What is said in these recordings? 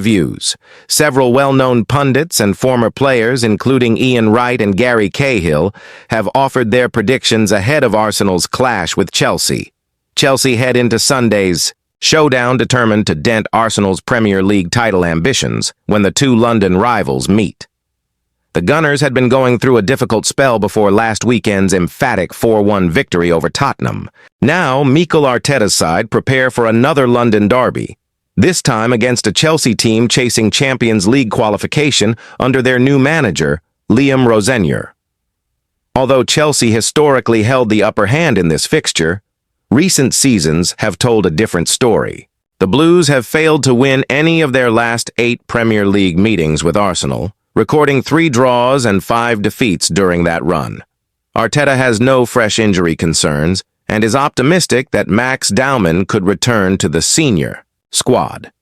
views. Several well-known pundits and former players, including Ian Wright and Gary Cahill, have offered their predictions ahead of Arsenal's clash with Chelsea. Chelsea head into Sunday's showdown determined to dent Arsenal's Premier League title ambitions when the two London rivals meet. The Gunners had been going through a difficult spell before last weekend's emphatic 4-1 victory over Tottenham. Now, Mikel Arteta's side prepare for another London derby, this time against a Chelsea team chasing Champions League qualification under their new manager, Liam Rosenior. Although Chelsea historically held the upper hand in this fixture, recent seasons have told a different story. The Blues have failed to win any of their last 8 Premier League meetings with Arsenal, recording 3 draws and 5 defeats during that run. Arteta has no fresh injury concerns and is optimistic that Max Daumann could return to the senior squad.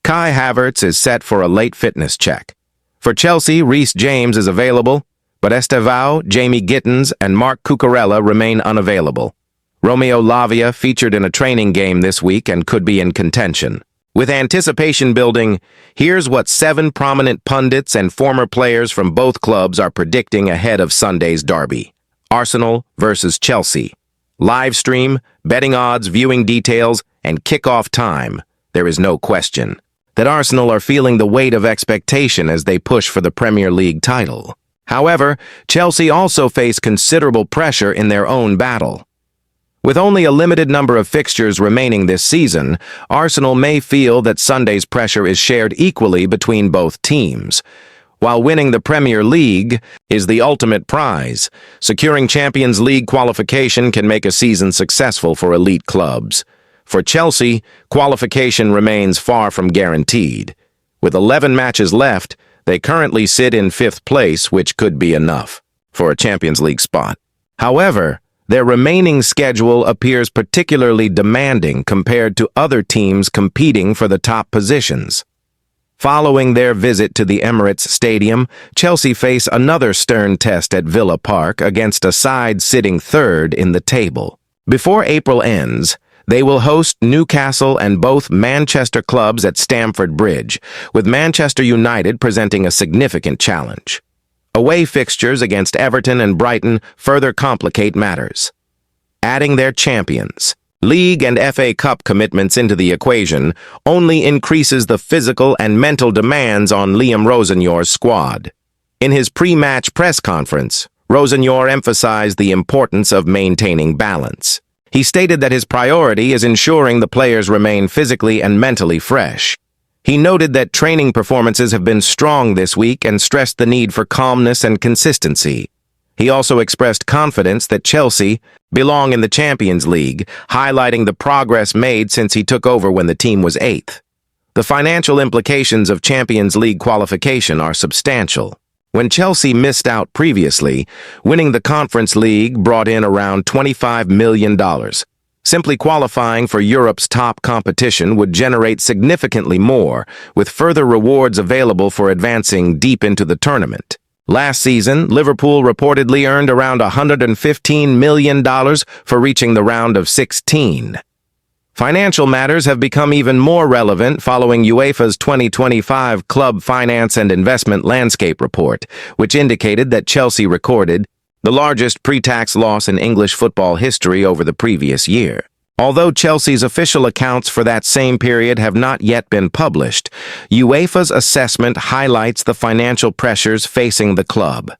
Kai Havertz is set for a late fitness check. For Chelsea, Reece James is available, but Estevao, Jamie Gittins, and Marc Cucurella remain unavailable. Romeo Lavia featured in a training game this week and could be in contention. With anticipation building, here's what 7 prominent pundits and former players from both clubs are predicting ahead of Sunday's derby. Arsenal versus Chelsea. Live stream, betting odds, viewing details, and kickoff time. There is no question that Arsenal are feeling the weight of expectation as they push for the Premier League title. However, Chelsea also face considerable pressure in their own battle. With only a limited number of fixtures remaining this season, Arsenal may feel that Sunday's pressure is shared equally between both teams. While winning the Premier League is the ultimate prize, securing Champions League qualification can make a season successful for elite clubs. For Chelsea, qualification remains far from guaranteed. With 11 matches left, they currently sit in 5th place, which could be enough for a Champions League spot. However, their remaining schedule appears particularly demanding compared to other teams competing for the top positions. Following their visit to the Emirates Stadium, Chelsea face another stern test at Villa Park against a side sitting 3rd in the table. Before April ends, they will host Newcastle and both Manchester clubs at Stamford Bridge, with Manchester United presenting a significant challenge. Away fixtures against Everton and Brighton further complicate matters. Adding their Champions League and FA Cup commitments into the equation only increases the physical and mental demands on Liam Rosenior's squad. In his pre-match press conference, Rosenior emphasized the importance of maintaining balance. He stated that his priority is ensuring the players remain physically and mentally fresh. He noted that training performances have been strong this week and stressed the need for calmness and consistency. He also expressed confidence that Chelsea belong in the Champions League, highlighting the progress made since he took over when the team was 8th. The financial implications of Champions League qualification are substantial. When Chelsea missed out previously, winning the Conference League brought in around $25 million. Simply qualifying for Europe's top competition would generate significantly more, with further rewards available for advancing deep into the tournament. Last season, Liverpool reportedly earned around $115 million for reaching the round of 16. Financial matters have become even more relevant following UEFA's 2025 Club Finance and Investment Landscape Report, which indicated that Chelsea recorded the largest pre-tax loss in English football history over the previous year. Although Chelsea's official accounts for that same period have not yet been published, UEFA's assessment highlights the financial pressures facing the club.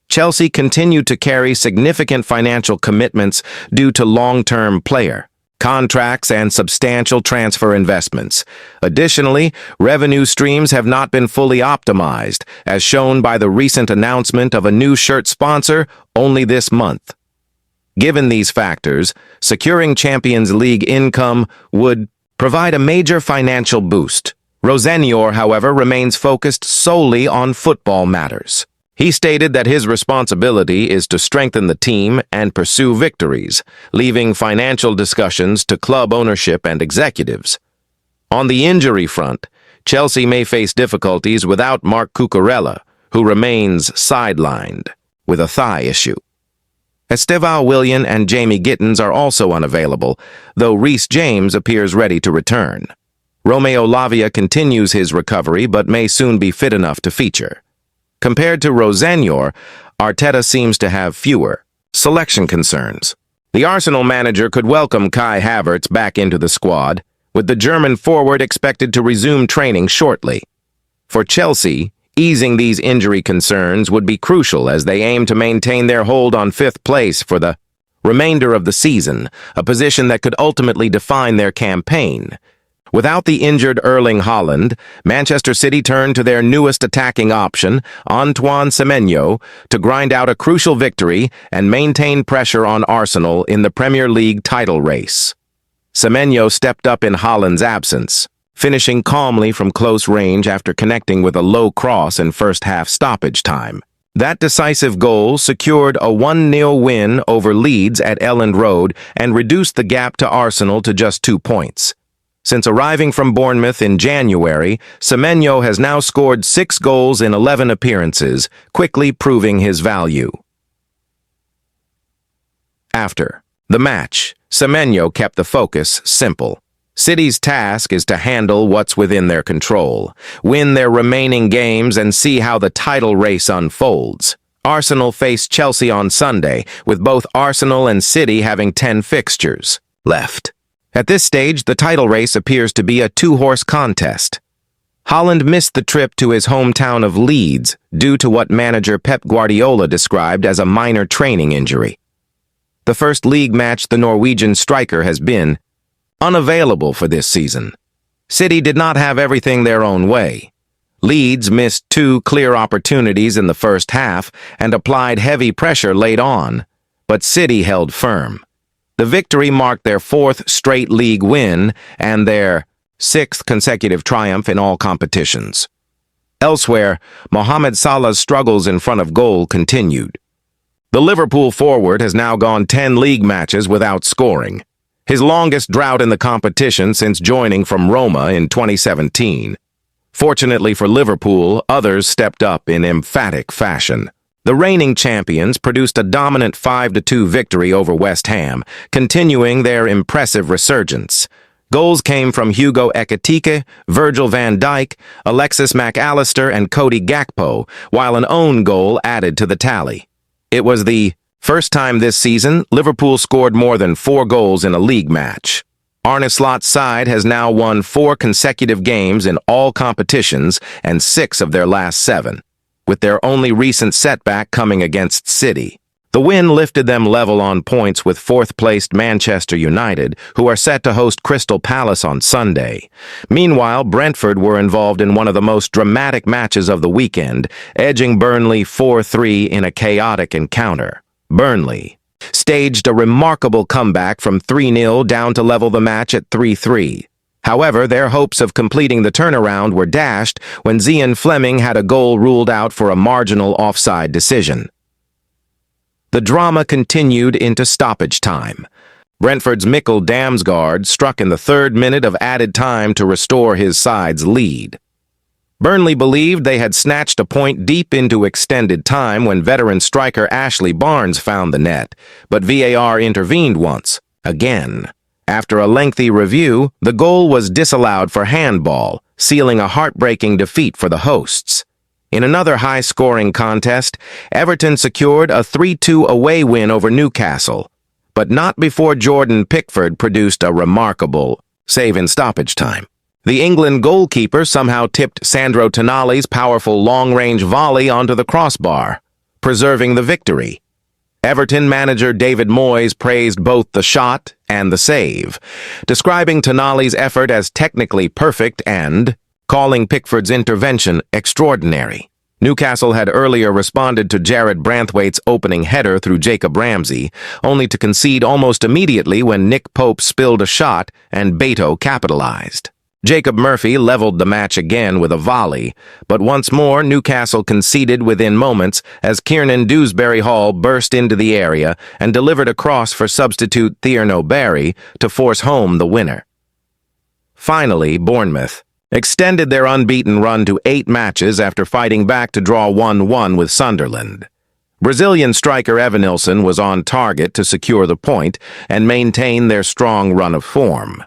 Chelsea continued to carry significant financial commitments due to long-term player contracts and substantial transfer investments. Additionally, revenue streams have not been fully optimized, as shown by the recent announcement of a new shirt sponsor only this month. Given these factors, securing Champions League income would provide a major financial boost. Rosenior, however, remains focused solely on football matters. He stated that his responsibility is to strengthen the team and pursue victories, leaving financial discussions to club ownership and executives. On the injury front, Chelsea may face difficulties without Marc Cucurella, who remains sidelined with a thigh issue. Estevao Willian and Jamie Gittins are also unavailable, though Reece James appears ready to return. Romeo Lavia continues his recovery but may soon be fit enough to feature. Compared to Rosenyor, Arteta seems to have fewer selection concerns. The Arsenal manager could welcome Kai Havertz back into the squad, with the German forward expected to resume training shortly. For Chelsea, easing these injury concerns would be crucial as they aim to maintain their hold on fifth place for the remainder of the season, a position that could ultimately define their campaign. Without the injured Erling Haaland, Manchester City turned to their newest attacking option, Antoine Semenyo, to grind out a crucial victory and maintain pressure on Arsenal in the Premier League title race. Semenyo stepped up in Haaland's absence, finishing calmly from close range after connecting with a low cross in first-half stoppage time. That decisive goal secured a 1-0 win over Leeds at Elland Road and reduced the gap to Arsenal to just 2 points. Since arriving from Bournemouth in January, Semenyo has now scored 6 goals in 11 appearances, quickly proving his value. After the match, Semenyo kept the focus simple. City's task is to handle what's within their control, win their remaining games, and see how the title race unfolds. Arsenal face Chelsea on Sunday, with both Arsenal and City having 10 fixtures left. At this stage, the title race appears to be a two-horse contest. Haaland missed the trip to his hometown of Leeds due to what manager Pep Guardiola described as a minor training injury. The first league match the Norwegian striker has been unavailable for this season. City did not have everything their own way. Leeds missed 2 clear opportunities in the first half and applied heavy pressure late on, but City held firm. The victory marked their 4th straight league win and their 6th consecutive triumph in all competitions. Elsewhere, Mohamed Salah's struggles in front of goal continued. The Liverpool forward has now gone 10 league matches without scoring, his longest drought in the competition since joining from Roma in 2017. Fortunately for Liverpool, others stepped up in emphatic fashion. The reigning champions produced a dominant 5-2 victory over West Ham, continuing their impressive resurgence. Goals came from Hugo Ekitike, Virgil van Dijk, Alexis Mac Allister, and Cody Gakpo, while an own goal added to the tally. It was the first time this season Liverpool scored more than 4 goals in a league match. Arne Slot's side has now won 4 consecutive games in all competitions and 6 of their last 7. With their only recent setback coming against City. The win lifted them level on points with 4th-placed Manchester United, who are set to host Crystal Palace on Sunday. Meanwhile, Brentford were involved in one of the most dramatic matches of the weekend, edging Burnley 4-3 in a chaotic encounter. Burnley staged a remarkable comeback from 3-0 down to level the match at 3-3. However, their hopes of completing the turnaround were dashed when Zian Fleming had a goal ruled out for a marginal offside decision. The drama continued into stoppage time. Brentford's Mikkel Damsgaard struck in the 3rd minute of added time to restore his side's lead. Burnley believed they had snatched a point deep into extended time when veteran striker Ashley Barnes found the net, but VAR intervened once, again. After a lengthy review, the goal was disallowed for handball, sealing a heartbreaking defeat for the hosts. In another high-scoring contest, Everton secured a 3-2 away win over Newcastle, but not before Jordan Pickford produced a remarkable save in stoppage time. The England goalkeeper somehow tipped Sandro Tonali's powerful long-range volley onto the crossbar, preserving the victory. Everton manager David Moyes praised both the shot and the save, describing Tonali's effort as technically perfect and calling Pickford's intervention extraordinary. Newcastle had earlier responded to Jared Branthwaite's opening header through Jacob Ramsey, only to concede almost immediately when Nick Pope spilled a shot and Beto capitalized. Jacob Murphy leveled the match again with a volley, but once more Newcastle conceded within moments as Kiernan Dewsbury-Hall burst into the area and delivered a cross for substitute Thierno Barry to force home the winner. Finally, Bournemouth extended their unbeaten run to 8 matches after fighting back to draw 1-1 with Sunderland. Brazilian striker Evanilson was on target to secure the point and maintain their strong run of form.